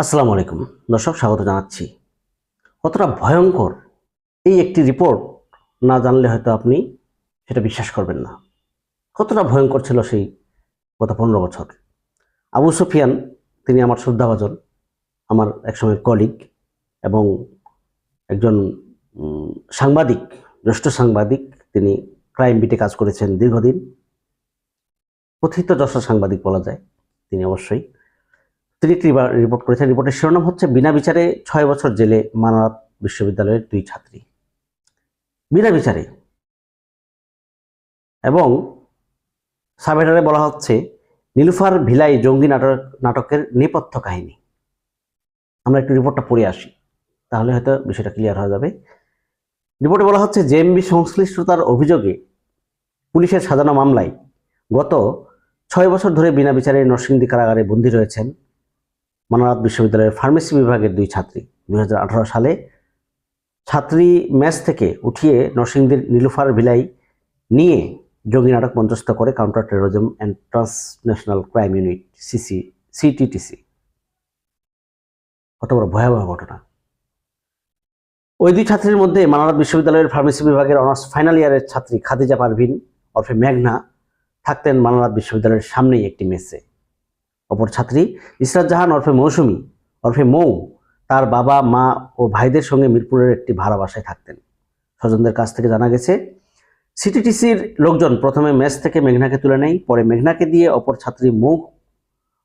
আসসালামু আলাইকুম দর্শক, স্বাগত জানাচ্ছি। কতটা ভয়ঙ্কর এই একটি রিপোর্ট না জানলে হয়তো আপনি সেটা বিশ্বাস করবেন না। কতটা ভয়ঙ্কর ছিল সেই গত 15 বছর। আবু সুফিয়ান, তিনি আমার শ্রদ্ধাভাজন, আমার একসময়ের কলিগ এবং একজন সাংবাদিক, জ্যেষ্ঠ সাংবাদিক। তিনি ক্রাইম বিটে কাজ করেছেন দীর্ঘদিন, কথিত যশা সাংবাদিক বলা যায় তিনি। অবশ্যই তিনি একটি রিপোর্ট করেছেন। রিপোর্টের শিরোনাম হচ্ছে বিনা বিচারে 6 বছর জেলে মানারাত বিশ্ববিদ্যালয়ের 2 ছাত্রী। বিনা বিচারে। এবং সাবহেডারে বলা হচ্ছে নীলুফার ভিলাই জঙ্গি নাটকের নেপথ্য কাহিনী। আমরা একটু রিপোর্টটা পড়ে আসি, তাহলে হয়তো বিষয়টা ক্লিয়ার হয়ে যাবে। রিপোর্টে বলা হচ্ছে জেএমবি সংশ্লিষ্টতার অভিযোগে পুলিশের সাজানো মামলায় গত 6 বছর ধরে বিনা বিচারে নরসিংদী কারাগারে বন্দী রয়েছেন মানারাত বিশ্ববিদ্যালয়ের ফার্মেসি বিভাগের 2 ছাত্রী। 2018 সালে ছাত্রী মেস থেকে উঠিয়ে নরসিংদীর নীলুফার ভিলাই নিয়ে জঙ্গি নাটক মঞ্চস্থ করে counter terrorism and transnational crime unit CTTC. কত বড় ভয়াবহ ঘটনা! ওই 2 ছাত্রীর মধ্যে মানারাত বিশ্ববিদ্যালয়ের ফার্মেসি বিভাগের অনার্স ফাইনাল ইয়ারের ছাত্রী খাদিজা পারভিন ওরফে মেঘনা থাকতেন মানারাত বিশ্ববিদ্যালয়ের সামনেই একটি মেসে। অপর ছাত্রী ইসরাত জাহান ওরফে মৌসুমী ওরফে মৌ তার বাবা, মা ও ভাইদের সঙ্গে মিরপুরের একটি ভাড়া বাসায় থাকতেন। স্বজনদের কাছ থেকে জানা গেছে সিটিটিসির লোকজন প্রথমে মেস থেকে মেঘনাকে তুলে নেয়, পরে মেঘনাকে দিয়ে অপর ছাত্রী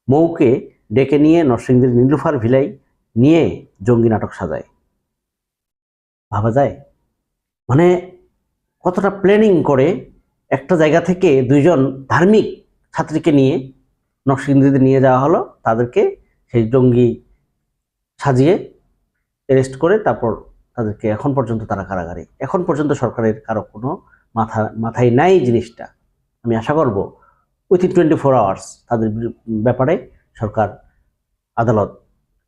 মৌকে ডেকে নিয়ে নরসিংদীর নীলুফার ভিলাই নিয়ে জঙ্গি নাটক সাজায়। ভাবা যায় মানে কতটা প্ল্যানিং করে একটা জায়গা থেকে 2জন ধার্মিক ছাত্রীকে নিয়ে নরসিংদীতে নিয়ে যাওয়া হলো, তাদেরকে সেই জঙ্গি সাজিয়ে অ্যারেস্ট করে তারপর তাদেরকে এখন পর্যন্ত তারা কারাগারে। এখন পর্যন্ত সরকারের কারো কোনো মাথায় নাই জিনিসটা। আমি আশা করব উইথিন 24 আওয়ার্স তাদের ব্যাপারে সরকার, আদালত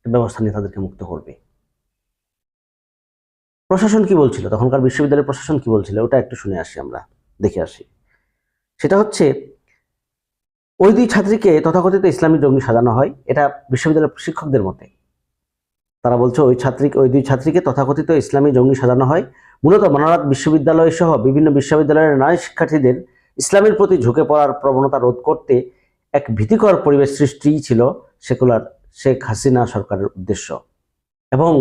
ব্যবস্থা নিয়ে তাদেরকে মুক্ত করবে। প্রশাসন কি বলছিল, তখনকার বিশ্ববিদ্যালয়ের প্রশাসন কি বলছিল, ওটা একটু শুনে আসি, আমরা দেখে আসি। সেটা হচ্ছে ওই 2 ছাত্রীকে তথাকথিত ইসলামী জঙ্গি সাজানো হয়, এটা বিশ্ববিদ্যালয়ের শিক্ষকদের মতে। তারা বলছে ওই 2 ছাত্রীকে তথাকথিত ইসলামী জঙ্গি সাজানো হয় মূলত মানারাত বিশ্ববিদ্যালয় সহ বিভিন্ন বিশ্ববিদ্যালয়ের নারী শিক্ষার্থীদের ইসলামের প্রতি ঝুঁকে পড়ার প্রবণতা রোধ করতে এক ভীতিকর পরিবেশ সৃষ্টিই ছিল সেকুলার শেখ হাসিনা সরকারের উদ্দেশ্য। এবং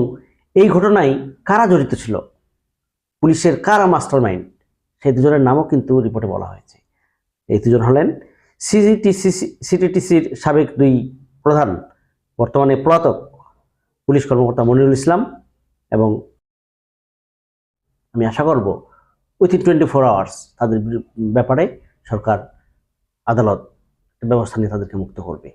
এই ঘটনায় কারা জড়িত ছিল, পুলিশের কারা মাস্টার মাইন্ড, সেই 2জনের নামও কিন্তু রিপোর্টে বলা হয়েছে। এই 2জন হলেন সিটিটিসির সাবেক 2 প্রধান, বর্তমানে পলাতক পুলিশ কর্মকর্তা মনিরুল ইসলাম, এবং আমি আশা করব উইথিন 24 আওয়ার্স তাদের ব্যাপারে সরকার, আদালত ব্যবস্থা নিয়ে তাদেরকে মুক্ত করবে।